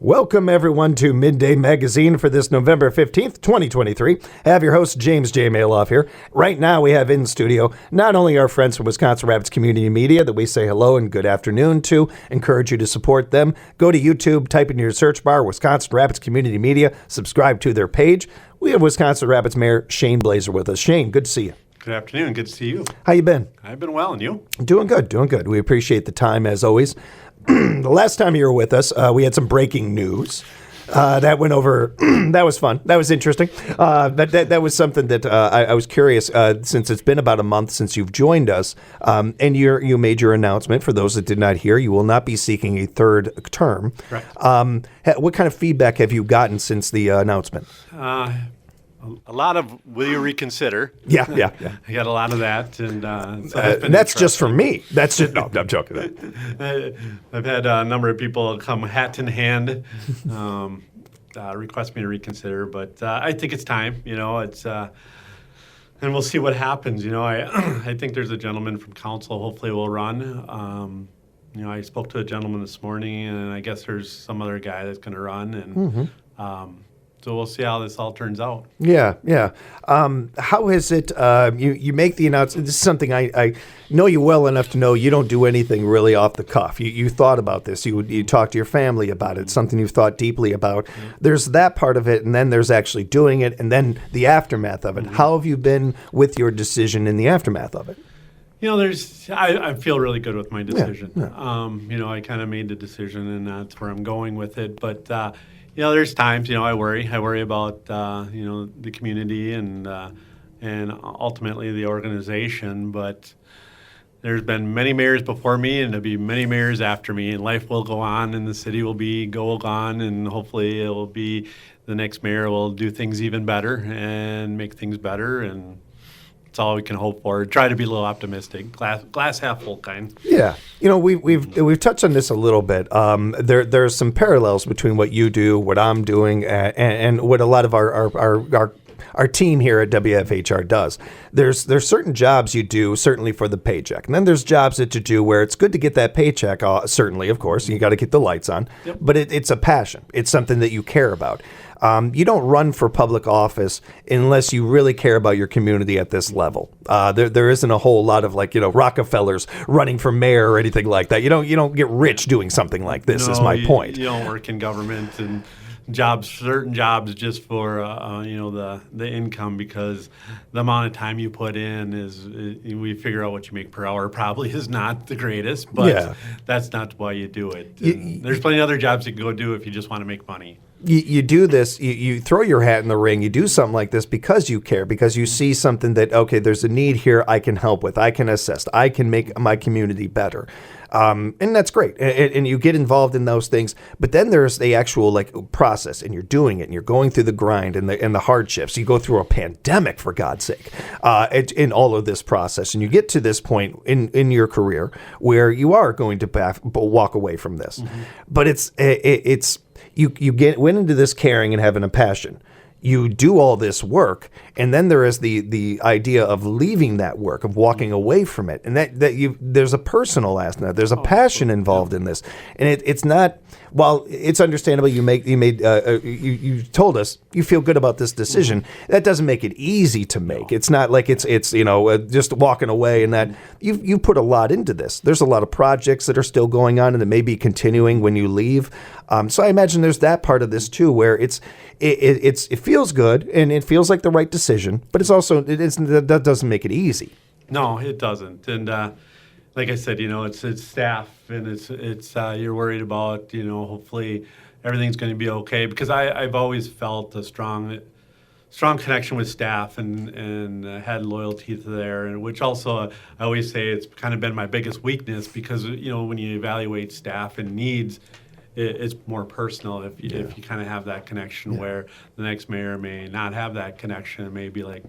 Welcome, everyone, to Midday Magazine for this November 15th, 2023. I have your host, James J. Malouf here. Right now, we have in studio not only our friends from Wisconsin Rapids Community Media that we say hello and good afternoon to, encourage you to support them. Go to YouTube, type in your search bar, Wisconsin Rapids Community Media, subscribe to their page. We have Wisconsin Rapids Mayor Shane Blaser with us. Shane, good to see you. Good afternoon. Good to see you. How you been? I've been well, and you? Doing good. We appreciate the time, as always. The last time you were with us, we had some breaking news. That went over. That was fun. That was interesting. That was something that I was curious, since it's been about a month since you've joined us, and you made your announcement. For those that did not hear, you will not be seeking a third term. Right. What kind of feedback have you gotten since the announcement? A lot of will you reconsider? Yeah. I got a lot of that, and so that's just for me. That's just no. I'm joking. I've had a number of people come hat in hand, request me to reconsider, but I think it's time. It's and we'll see what happens. I think there's a gentleman from council. Hopefully, will run. I spoke to a gentleman this morning, and I guess there's some other guy that's going to run, and. So we'll see how this all turns out. Yeah. How is it? You make the announcement. This is something I know you well enough to know you don't do anything really off the cuff. You thought about this. You talked to your family about it. Something you've thought deeply about. Mm-hmm. There's that part of it, and then there's actually doing it, and then the aftermath of it. Mm-hmm. How have you been with your decision in the aftermath of it? I feel really good with my decision. Yeah. I kind of made the decision, and that's where I'm going with it. But there's times, I worry. I worry about, the community and ultimately the organization. But there's been many mayors before me, and there'll be many mayors after me. And life will go on, and the city will go on, and hopefully it will be the next mayor will do things even better and make things better. And that's all we can hope for. Try to be a little optimistic, glass half full kind. Yeah, we've touched on this a little bit. There's some parallels between what you do, what I'm doing, and what a lot of our team here at WFHR does. There's certain jobs you do certainly for the paycheck, and then there's jobs that you do where it's good to get that paycheck. Certainly, of course, you got to get the lights on. Yep. But it's a passion. It's something that you care about. You don't run for public office unless you really care about your community at this level. There isn't a whole lot of Rockefellers running for mayor or anything like that. You don't get rich doing something like this. Is my point. You don't work in government and certain jobs just for the income, because the amount of time you put in we figure out what you make per hour probably is not the greatest, but that's not why you do it. There's plenty of other jobs you can go do if you just want to make money. You do this, you throw your hat in the ring, you do something like this because you care, because you see something that, okay, there's a need here I can help with, I can assist, I can make my community better. And that's great. And you get involved in those things. But then there's the actual process, and you're doing it, and you're going through the grind and the hardships. You go through a pandemic, for God's sake, in all of this process. And you get to this point in your career where you are going to walk away from this. Mm-hmm. But it's you went into this caring and having a passion. You do all this work, and then there is the idea of leaving that work, of walking away from it, and there's a personal aspect, there's a passion involved in this, and it's not. While it's understandable, you told us you feel good about this decision. That doesn't make it easy to make. It's not like it's just walking away, and that you put a lot into this. There's a lot of projects that are still going on and that may be continuing when you leave. So I imagine there's that part of this too, where it feels good and it feels like the right decision, but that doesn't make it easy. No, it doesn't, and. Like I said, it's staff, and it's you're worried about, hopefully everything's going to be okay, because I've always felt a strong connection with staff and had loyalty to there, and which also I always say it's kind of been my biggest weakness, because when you evaluate staff and needs, it's more personal if you kind of have that connection, where the next mayor may not have that connection. It may be like,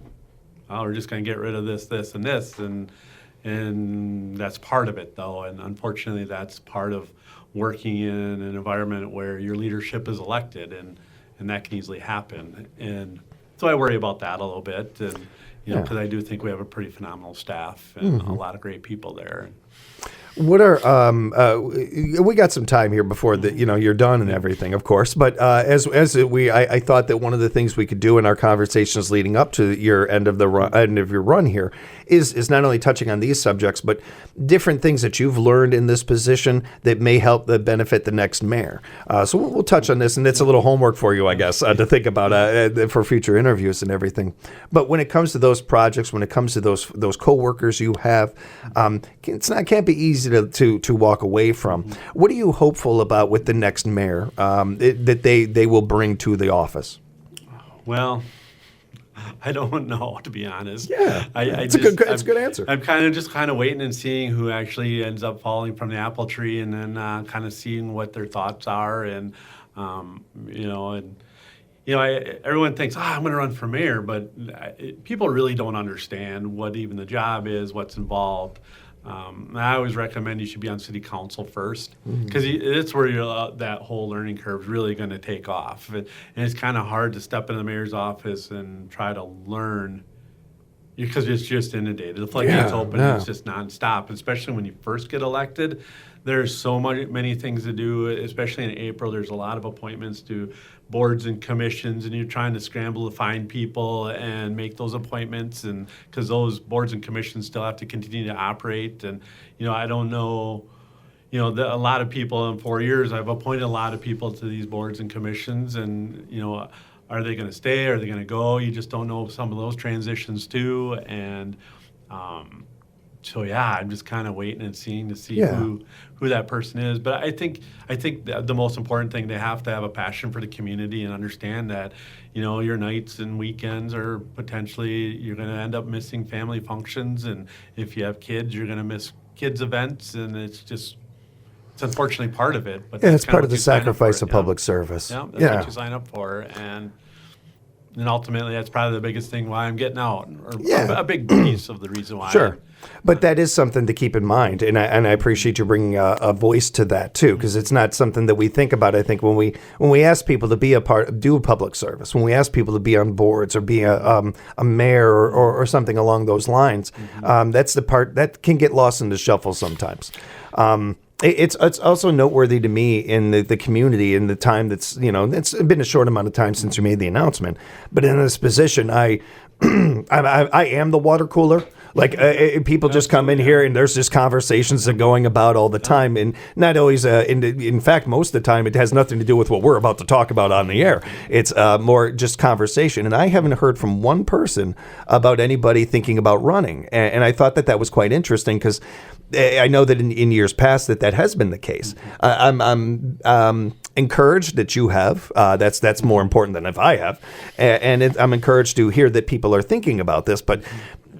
oh, we're just going to get rid of this, and this, and that's part of it, though. And unfortunately, that's part of working in an environment where your leadership is elected, and that can easily happen. And so I worry about that a little bit, and because I do think we have a pretty phenomenal staff and a lot of great people there. What are we got some time here before you're done and everything, of course. But I thought that one of the things we could do in our conversations leading up to your end of your run here is not only touching on these subjects, but different things that you've learned in this position that may help that benefit the next mayor. So we'll touch on this, and it's a little homework for you, I guess, to think about for future interviews and everything. But when it comes to those projects, when it comes to those coworkers you have, can't be easy to walk away from. What are you hopeful about with the next mayor that they will bring to the office? Well, I don't know, to be honest. Yeah, it's a good answer. I'm kind of waiting and seeing who actually ends up falling from the apple tree, and then kind of seeing what their thoughts are, and everyone thinks, I'm going to run for mayor, but people really don't understand what even the job is, what's involved. I always recommend you should be on city council first, because it's where that whole learning curve is really going to take off. And it's kind of hard to step in the mayor's office and try to learn, because it's just inundated. The floodgates open, and it's just nonstop, especially when you first get elected. There's so many things to do, especially in April. There's a lot of appointments to boards and commissions, and you're trying to scramble to find people and make those appointments, and because those boards and commissions still have to continue to operate. And I don't know, a lot of people in 4 years, I've appointed a lot of people to these boards and commissions, and are they going to stay? Are they going to go? You just don't know some of those transitions too, and so I'm just kind of waiting and seeing to see who that person is. But I think the most important thing, they have to have a passion for the community and understand that your nights and weekends are potentially, you're going to end up missing family functions, and if you have kids, you're going to miss kids events, and it's unfortunately part of it. But it's part of the sacrifice of public service. Yeah, that's what you sign up for, and ultimately, that's probably the biggest thing why I'm getting out, or a big piece of the reason why. Sure. But that is something to keep in mind, and I appreciate you bringing a voice to that too, because it's not something that we think about. I think when we ask people to be do public service, when we ask people to be on boards or be a mayor or something along those lines, that's the part that can get lost in the shuffle sometimes. It's also noteworthy to me in the community in the time that's, it's been a short amount of time since you made the announcement, but in this position, I am the water cooler. Like people just come in here and there's just conversations that are going about all the time, and not always. In fact, most of the time, it has nothing to do with what we're about to talk about on the air. It's more just conversation, and I haven't heard from one person about anybody thinking about running, and I thought that was quite interesting, because I know that in years past that has been the case. I'm encouraged that you have. That's more important than if I have, and I'm encouraged to hear that people are thinking about this, but.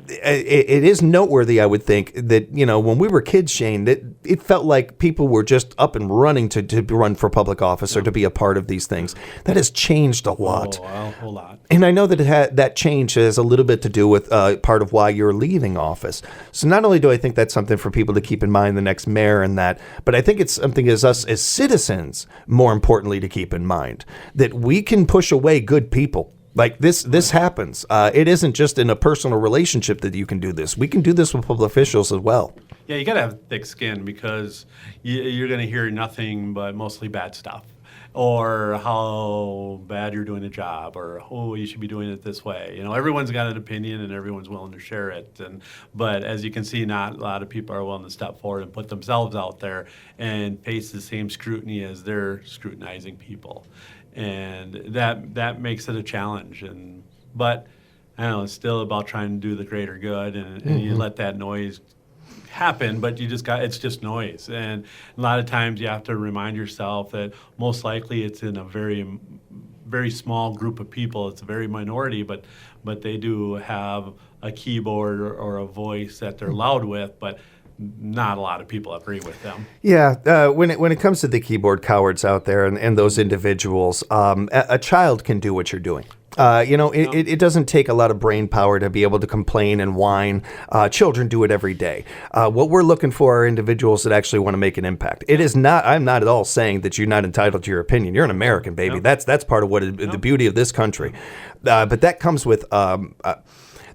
It is noteworthy, I would think, that when we were kids, Shane, that it felt like people were just up and running to run for public office or to be a part of these things. That has changed a lot. A whole lot. And I know that that change has a little bit to do with part of why you're leaving office. So not only do I think that's something for people to keep in mind, the next mayor and that, but I think it's something as us as citizens, more importantly, to keep in mind, that we can push away good people. Like this happens. It isn't just in a personal relationship that you can do this. We can do this with public officials as well. Yeah, you got to have thick skin, because you're going to hear nothing but mostly bad stuff, or how bad you're doing the job, or you should be doing it this way. Everyone's got an opinion and everyone's willing to share it. But as you can see, not a lot of people are willing to step forward and put themselves out there and face the same scrutiny as they're scrutinizing people. And that makes it a challenge. But I don't know, it's still about trying to do the greater good, and you let that noise happen, but it's just noise. And a lot of times you have to remind yourself that most likely it's in a very, very small group of people. It's a very minority, but they do have a keyboard or a voice that they're loud with, but not a lot of people agree with them. Yeah, when it comes to the keyboard cowards out there and those individuals, a child can do what you're doing. It doesn't take a lot of brain power to be able to complain and whine. Children do it every day. What we're looking for are individuals that actually want to make an impact. It is not. I'm not at all saying that you're not entitled to your opinion. You're an American, baby. That's part of what the beauty of this country. But that comes with.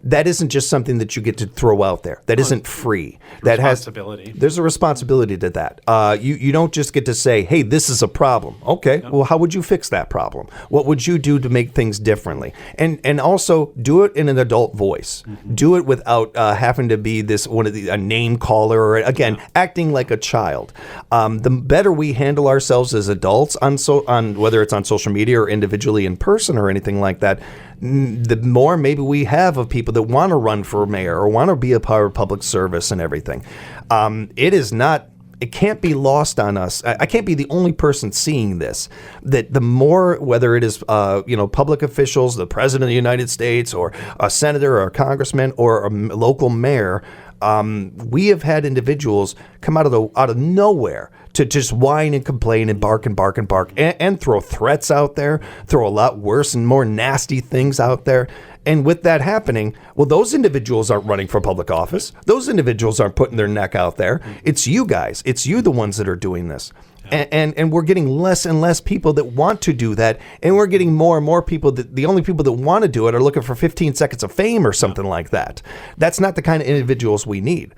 that isn't just something that you get to throw out there. That isn't free. That Responsibility. There's a responsibility to that. You don't just get to say, hey, this is a problem. Okay, well, how would you fix that problem? What would you do to make things differently? And also do it in an adult voice. Do it without having to be a name caller or, again, acting like a child. The better we handle ourselves as adults on whether it's on social media or individually in person or anything like that, the more maybe we have of people that want to run for mayor or want to be a part of public service and everything. It can't be lost on us. I can't be the only person seeing this. That the more, whether it is public officials, the president of the United States, or a senator or a congressman or a local mayor, we have had individuals come out of nowhere to just whine and complain and bark and bark and bark and throw threats out there, throw a lot worse and more nasty things out there. And with that happening, well, those individuals aren't running for public office. Those individuals aren't putting their neck out there. It's you guys. It's you, the ones that are doing this. And we're getting less and less people that want to do that. And we're getting more and more people that the only people that want to do it are looking for 15 seconds of fame or something like that. That's not the kind of individuals we need.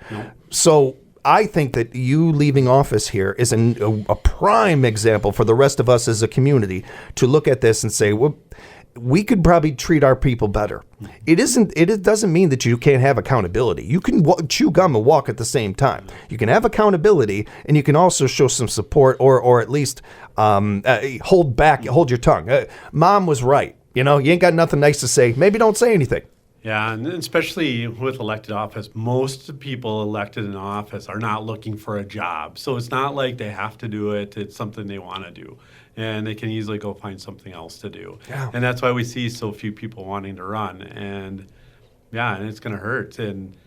So I think that you leaving office here is a prime example for the rest of us as a community to look at this and say, well, we could probably treat our people better. It doesn't mean that you can't have accountability. You can chew gum and walk at the same time. You can have accountability, and you can also show some support, or at least hold your tongue. Mom was right. You ain't got nothing nice to say. Maybe don't say anything. Yeah, and especially with elected office, most people elected in office are not looking for a job. So it's not like they have to do it. It's something they want to do. And they can easily go find something else to do. Yeah. And that's why we see so few people wanting to run. And it's going to hurt. And,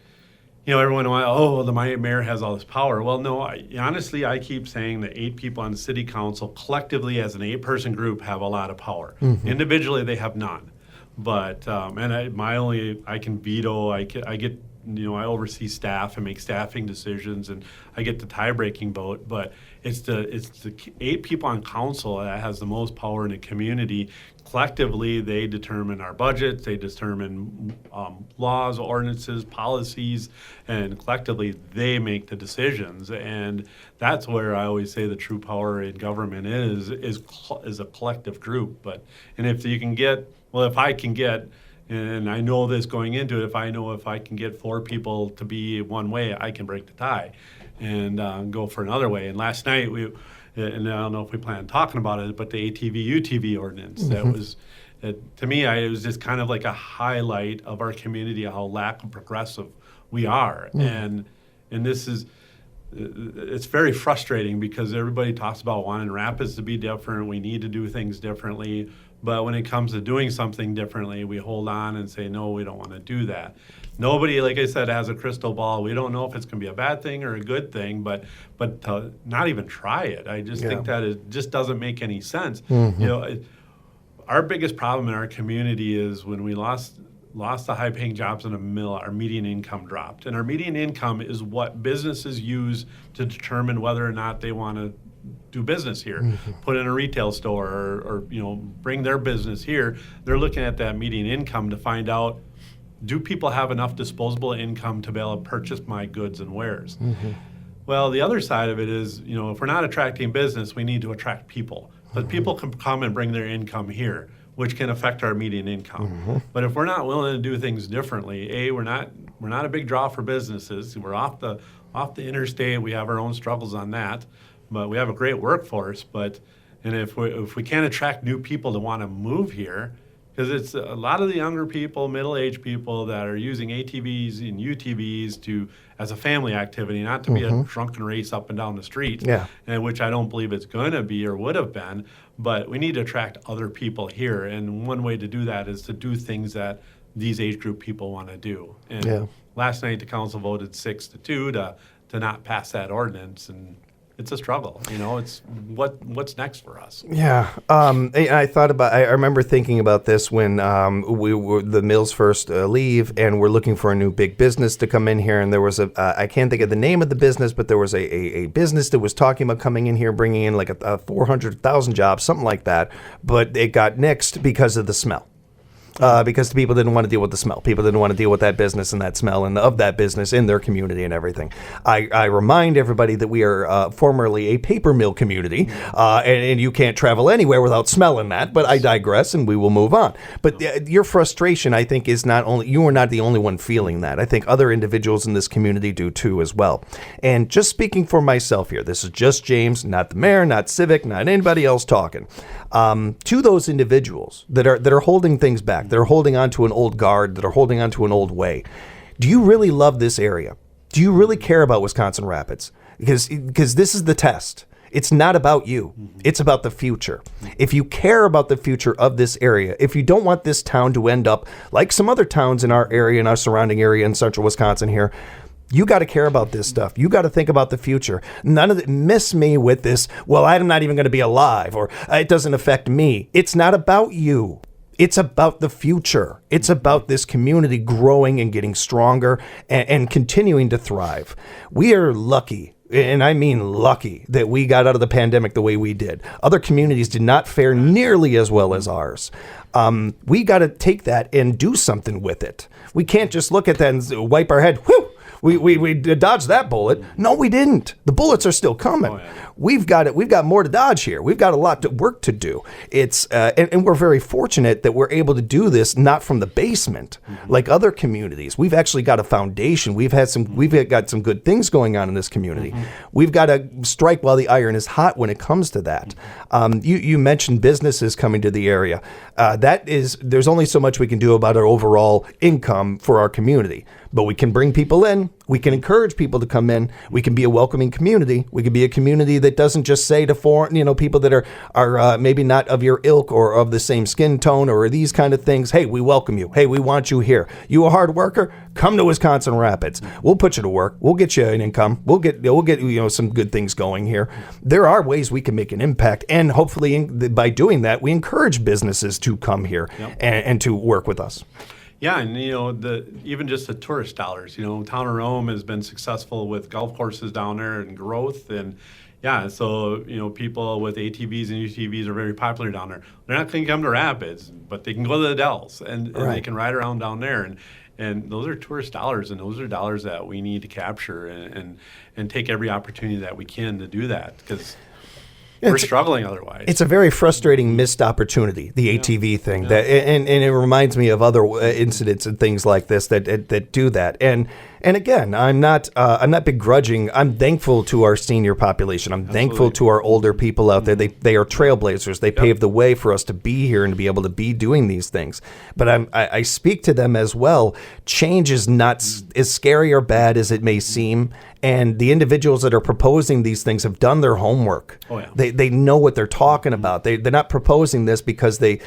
everyone wants, the mayor has all this power. Well, no, honestly, I keep saying that 8 people on the city council collectively as an 8-person group have a lot of power. Mm-hmm. Individually, they have none. But I can veto. I get I oversee staff and make staffing decisions, and I get the tie-breaking vote. But it's the 8 people on council that has the most power in the community. Collectively, they determine our budgets. They determine laws, ordinances, policies, and collectively they make the decisions. And that's where I always say the true power in government is a collective group. If I can get, and I know this going into it, if I can get 4 people to be one way, I can break the tie and go for another way. And last night, and I don't know if we plan on talking about it, but the ATV, UTV ordinance, mm-hmm. that was, to me, it was just kind of like a highlight of our community, how lack of progressive we are. Mm. And this is, it's very frustrating because everybody talks about wanting Rapids to be different. We need to do things differently. But when it comes to doing something differently, we hold on and say, no, we don't want to do that. Nobody, like I said, has a crystal ball. We don't know if it's going to be a bad thing or a good thing, but to not even try it, I just think that it just doesn't make any sense. Mm-hmm. Our biggest problem in our community is when we lost the high-paying jobs in a mill, our median income dropped. And our median income is what businesses use to determine whether or not they want to do business here, mm-hmm. put in a retail store or bring their business here. They're looking at that median income to find out, do people have enough disposable income to be able to purchase my goods and wares? Mm-hmm. Well, the other side of it is, if we're not attracting business, we need to attract people. But mm-hmm. people can come and bring their income here, which can affect our median income. Mm-hmm. But if we're not willing to do things differently, we're not a big draw for businesses. We're off the interstate. We have our own struggles on that. But we have a great workforce, and if we can't attract new people to want to move here, because it's a lot of the younger people, middle-aged people that are using ATVs and UTVs as a family activity, not to mm-hmm. be a drunken race up and down the street, and which I don't believe it's going to be or would have been. But we need to attract other people here, and one way to do that is to do things that these age group people want to do. And last night the council voted 6-2 to not pass that ordinance, and it's a struggle. It's what's next for us. Yeah. I remember thinking about this when the mills first leave and we're looking for a new big business to come in here. And there was I can't think of the name of the business, but there was a business that was talking about coming in here, bringing in like a 400,000 jobs, something like that. But it got nixed because of the smell. because the people didn't want to deal with the smell. People didn't want to deal with that business and that smell and of that business in their community and everything. I remind everybody that we are formerly a paper mill community, and you can't travel anywhere without smelling that, but I digress and we will move on. But your frustration, I think, is not only, you are not the only one feeling that. I think other individuals in this community do too as well. And just speaking for myself here, this is just James, not the mayor, not Civic, not anybody else talking. To those individuals that are holding things back, that are holding on to an old guard, that are holding on to an old way, do you really love this area? Do you really care about Wisconsin Rapids? Because this is the test. It's not about you. It's about the future. If you care about the future of this area, if you don't want this town to end up like some other towns in our area, in our surrounding area in central Wisconsin here, you got to care about this stuff. You got to think about the future. None of it, miss me with this, well, I'm not even going to be alive, or it doesn't affect me. It's not about you. It's about the future. It's about this community growing and getting stronger and continuing to thrive. We are lucky, and I mean lucky, that we got out of the pandemic the way we did. Other communities did not fare nearly as well as ours. We got to take that and do something with it. We can't just look at that and wipe our head, whew, we dodged that bullet. No, we didn't. The bullets are still coming. Oh, yeah. We've got more to dodge here. We've got a lot of work to do. It's and we're very fortunate that we're able to do this not from the basement like other communities. We've actually got a foundation. We've got some good things going on in this community. We've got to strike while the iron is hot when it comes to that. You mentioned businesses coming to the area. There's only so much we can do about our overall income for our community. But we can bring people in. We can encourage people to come in. We can be a welcoming community. We can be a community that doesn't just say to foreign, people that are maybe not of your ilk or of the same skin tone or these kind of things. Hey, we welcome you. Hey, we want you here. You a hard worker? Come to Wisconsin Rapids. We'll put you to work. We'll get you an income. We'll get some good things going here. There are ways we can make an impact, and hopefully by doing that, we encourage businesses to come here and to work with us. Yeah, and even just the tourist dollars. Town of Rome has been successful with golf courses down there and growth, and so people with ATVs and UTVs are very popular down there. They're not going to come to Rapids, but they can go to the Dells and they can ride around down there, and those are tourist dollars, and those are dollars that we need to capture and take every opportunity that we can to do that, because we're struggling otherwise. It's a very frustrating missed opportunity, the ATV thing. Yeah. And it reminds me of other incidents and things like this that do that. And again, I'm not begrudging. I'm thankful to our senior population. I'm thankful to our older people out there. They are trailblazers. They paved the way for us to be here and to be able to be doing these things. But I speak to them as well. Change is not as scary or bad as it may seem. And the individuals that are proposing these things have done their homework. Oh, yeah. They know what they're talking about. They're not proposing this because they're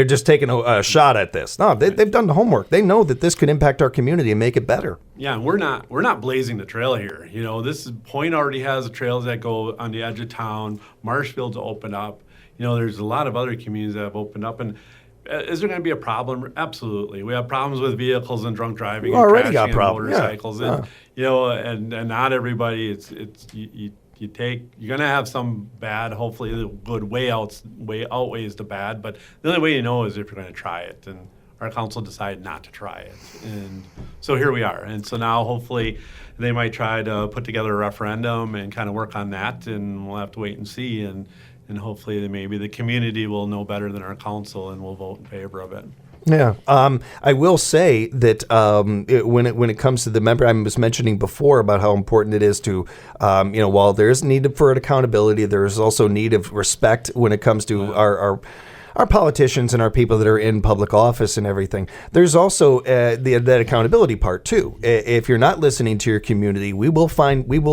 just taking a shot at this. No, they've done the homework. They know that this could impact our community and make it better. Yeah, and we're not blazing the trail here. This Point already has trails that go on the edge of town. Marshfield's opened up. There's a lot of other communities that have opened up. And is there going to be a problem? Absolutely. We have problems with vehicles and drunk driving and crashing and motorcycles. Yeah. And and not everybody. You're going to have some bad. Hopefully, the good way outweighs the bad. But the only way you know is if you're going to try it. And our council decided not to try it, and so here we are. And so now, hopefully, they might try to put together a referendum and kind of work on that. And we'll have to wait and see. And hopefully, maybe the community will know better than our council and will vote in favor of it. Yeah, I will say that when it comes to the member, I was mentioning before about how important it is to, while there is need for accountability, there is also need of respect when it comes to our politicians and our people that are in public office and everything. There's also that accountability part too. If you're not listening to your community, we will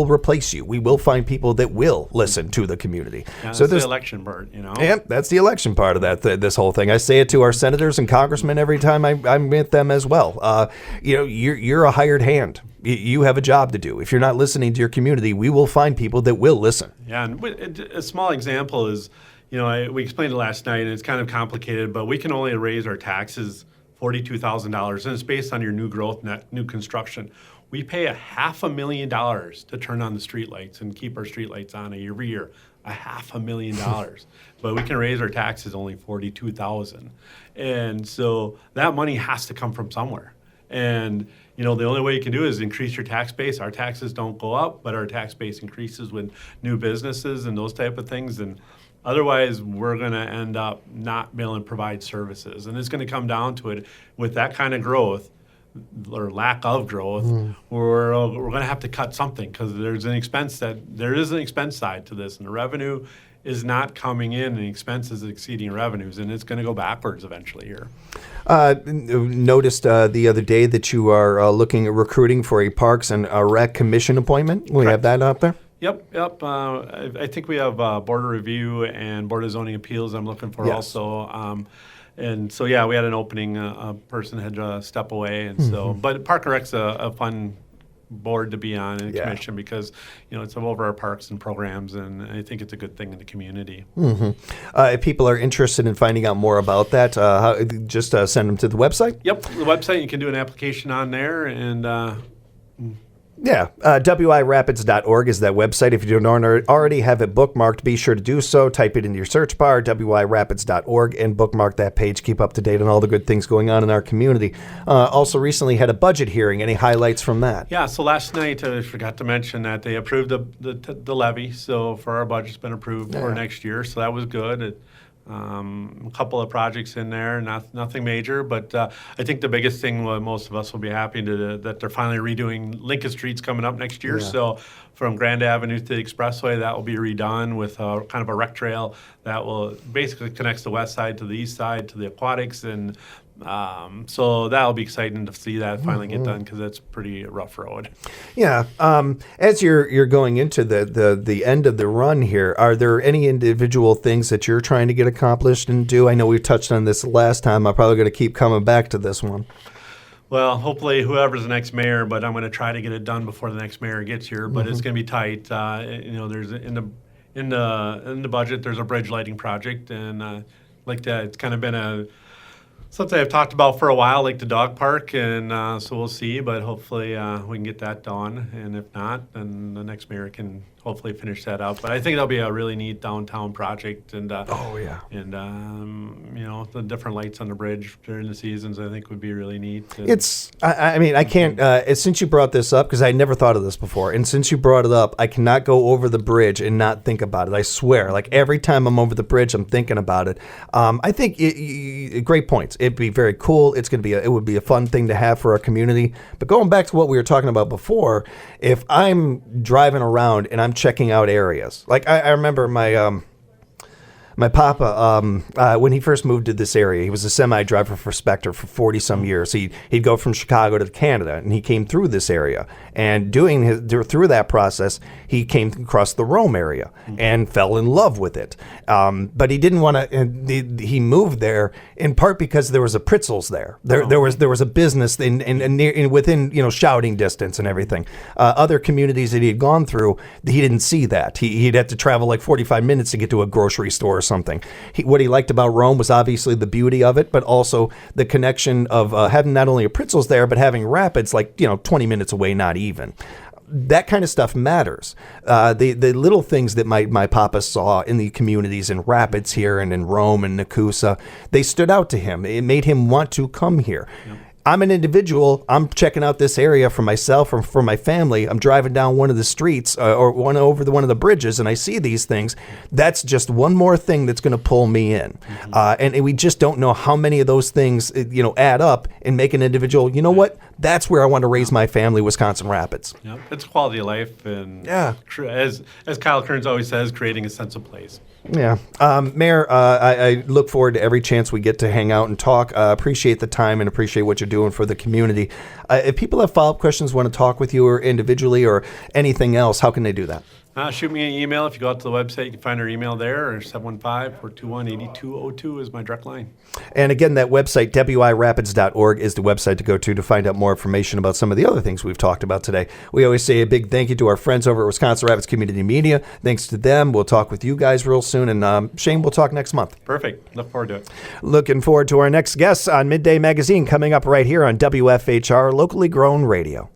replace you. We will find people that will listen to the community. Yeah, so there's the election part, Yeah, that's the election part of that. This whole thing. I say it to our senators and congressmen every time I'm with them as well. You're a hired hand. You have a job to do. If you're not listening to your community, we will find people that will listen. Yeah, and a small example is, we explained it last night, and it's kind of complicated, but we can only raise our taxes $42,000, and it's based on your new growth, new construction. We pay $500,000 to turn on the streetlights and keep our streetlights on every year. $500,000, but we can raise our taxes only $42,000, and so that money has to come from somewhere. And the only way you can do it is increase your tax base. Our taxes don't go up, but our tax base increases with new businesses and those type of things. And otherwise, we're going to end up not being able to provide services. And it's going to come down to it with that kind of growth or lack of growth. We're going to have to cut something because there is an expense side to this, and the revenue is not coming in, and expenses exceeding revenues, and it's going to go backwards eventually here. Noticed the other day that you are looking at recruiting for a Parks and Rec Commission appointment. We have that up there? Yep. I think we have Board of Review and Board of Zoning Appeals I'm looking for also. And so, we had an opening. A person had to step away, and so. But Park and Rec's a fun board to be on and a commission because it's over our parks and programs, and I think it's a good thing in the community. If people are interested in finding out more about that, just send them to the website. Yep, the website. You can do an application on there, and WIRapids.org is that website. If you don't already have it bookmarked, be sure to do so. Type it into your search bar, WIRapids.org, and bookmark that page. Keep up to date on all the good things going on in our community. Also recently had a budget hearing. Any highlights from that? Yeah, so last night I forgot to mention that they approved the levy. So for our budget's been approved for next year, so that was good. A couple of projects in there, nothing major, but I think the biggest thing most of us will be happy that they're finally redoing Lincoln Street's coming up next year. So from Grand Avenue to the Expressway, that will be redone with kind of a rec trail that will basically connects the west side to the east side to the aquatics, and so that'll be exciting to see that finally get done because that's a pretty rough road. Yeah. As you're going into the end of the run here, are there any individual things that you're trying to get accomplished and do? I know we touched on this last time. I'm probably going to keep coming back to this one. Well, hopefully whoever's the next mayor, but I'm going to try to get it done before the next mayor gets here. But it's going to be tight. There's in the budget there's a bridge lighting project, and like that, it's kind of been something I've talked about for a while, like the dog park, and so we'll see. But hopefully we can get that done, and if not, then the next mayor can hopefully finish that up. But I think that'll be a really neat downtown project, and the different lights on the bridge during the seasons I think would be really neat. I can't. Since you brought this up, because I never thought of this before, and since you brought it up, I cannot go over the bridge and not think about it. I swear, like every time I'm over the bridge, I'm thinking about it. I think great points. It'd be very cool. It would be a fun thing to have for our community. But going back to what we were talking about before, if I'm driving around and I'm checking out areas, like I remember my papa, when he first moved to this area, he was a semi driver for Spectre for 40 some years. He'd go from Chicago to Canada, and he came through this area. And through that process, he came across the Rome area and fell in love with it. But he didn't want to. He moved there in part because there was a Pritzl's there. There was a business within shouting distance and everything. Other communities that he had gone through, he didn't see that. He'd have to travel like 45 minutes to get to a grocery store or something. What he liked about Rome was obviously the beauty of it, but also the connection of having not only a Pritzl's there, but having Rapids 20 minutes away, not even. That kind of stuff matters. The little things that my papa saw in the communities in Rapids here and in Rome and Nakusa, they stood out to him. It made him want to come here. Yep. I'm an individual. I'm checking out this area for myself or for my family. I'm driving down one of the streets or one of the bridges, and I see these things. That's just one more thing that's going to pull me in. And we just don't know how many of those things, add up and make an individual. You know what? That's where I want to raise my family, Wisconsin Rapids. Yeah, it's quality of life, and as Kyle Kearns always says, creating a sense of place. Yeah. Mayor, I look forward to every chance we get to hang out and talk. Appreciate the time and appreciate what you're doing for the community. If people have follow-up questions, want to talk with you or individually or anything else, how can they do that? Shoot me an email. If you go out to the website, you can find our email there, or 715-421-8202 is my direct line. And again, that website, WIRapids.org, is the website to go to find out more information about some of the other things we've talked about today. We always say a big thank you to our friends over at Wisconsin Rapids Community Media. Thanks to them. We'll talk with you guys real soon. And Shane, we'll talk next month. Perfect. Look forward to it. Looking forward to our next guests on Midday Magazine coming up right here on WFHR, locally grown radio.